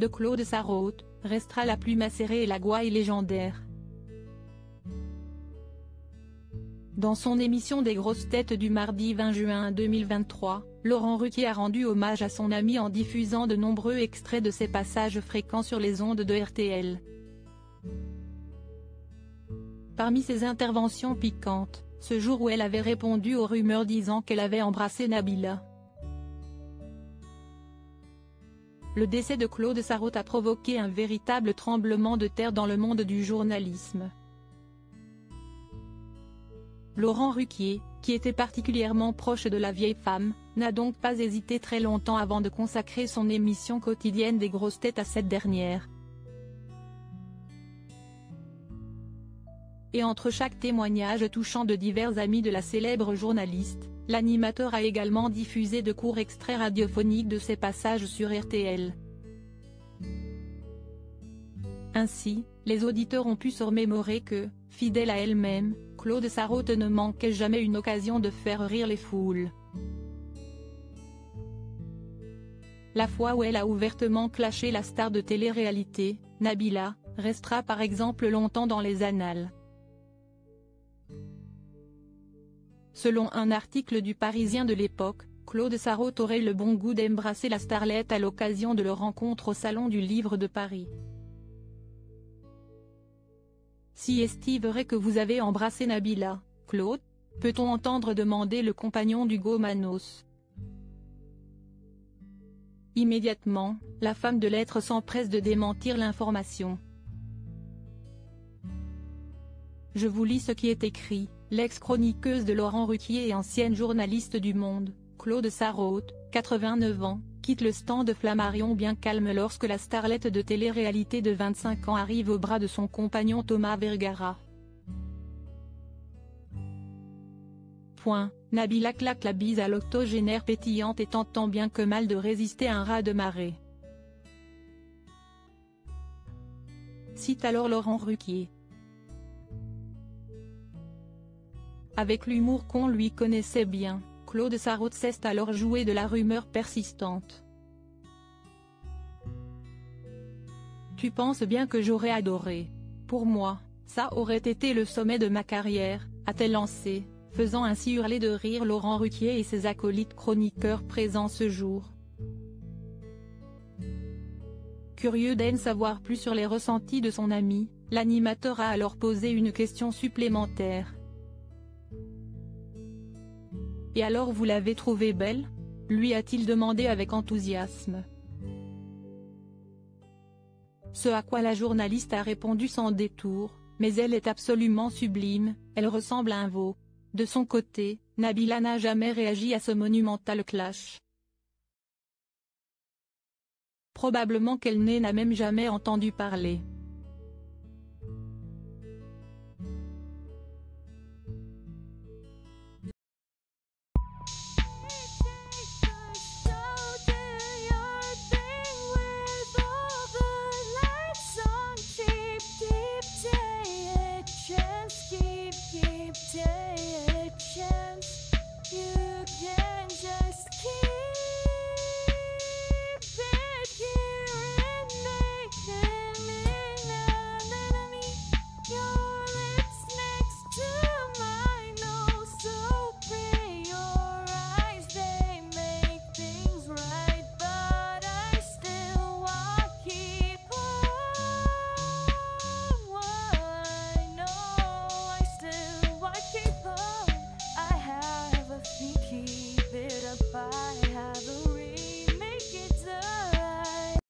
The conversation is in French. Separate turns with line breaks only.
de Claude Sarraute, restera la plume acérée et la gouaille légendaire. Dans son émission des grosses têtes du mardi 20 juin 2023, Laurent Ruquier a rendu hommage à son ami en diffusant de nombreux extraits de ses passages fréquents sur les ondes de RTL. Parmi ses interventions piquantes, ce jour où elle avait répondu aux rumeurs disant qu'elle avait embrassé Nabila. Le décès de Claude Sarraute a provoqué un véritable tremblement de terre dans le monde du journalisme. Laurent Ruquier, qui était particulièrement proche de la vieille femme, n'a donc pas hésité très longtemps avant de consacrer son émission quotidienne des grosses têtes à cette dernière. Et entre chaque témoignage touchant de divers amis de la célèbre journaliste, l'animateur a également diffusé de courts extraits radiophoniques de ses passages sur RTL. Ainsi, les auditeurs ont pu se remémorer que, fidèle à elle-même, Claude Sarraute ne manquait jamais une occasion de faire rire les foules. La fois où elle a ouvertement clashé la star de télé-réalité, Nabila, restera par exemple longtemps dans les annales. Selon un article du Parisien de l'époque, Claude Sarraute aurait le bon goût d'embrasser la starlette à l'occasion de leur rencontre au Salon du Livre de Paris. Si est-il vrai que vous avez embrassé Nabila, Claude ? Peut-on entendre demander le compagnon d'Hugo Manos. Immédiatement, la femme de lettres s'empresse de démentir l'information. Je vous lis ce qui est écrit. L'ex-chroniqueuse de Laurent Ruquier et ancienne journaliste du Monde, Claude Sarraute, 89 ans, quitte le stand de Flammarion bien calme lorsque la starlette de télé-réalité de 25 ans arrive au bras de son compagnon Thomas Vergara. Nabila claque la bise à l'octogénaire pétillante et tente tant bien que mal de résister à un raz de marée. Cite alors Laurent Ruquier. Avec l'humour qu'on lui connaissait bien, Claude Sarraute cesse alors jouer de la rumeur persistante. Tu penses bien que j'aurais adoré. Pour moi, ça aurait été le sommet de ma carrière, a-t-elle lancé, faisant ainsi hurler de rire Laurent Ruquier et ses acolytes chroniqueurs présents ce jour. Curieux d'en savoir plus sur les ressentis de son ami, l'animateur a alors posé une question supplémentaire. Et alors vous l'avez trouvée belle ? Lui a-t-il demandé avec enthousiasme. Ce à quoi la journaliste a répondu sans détour, mais elle est absolument sublime, elle ressemble à un veau. De son côté, Nabila n'a jamais réagi à ce monumental clash. Probablement qu'elle n'a même jamais entendu parler.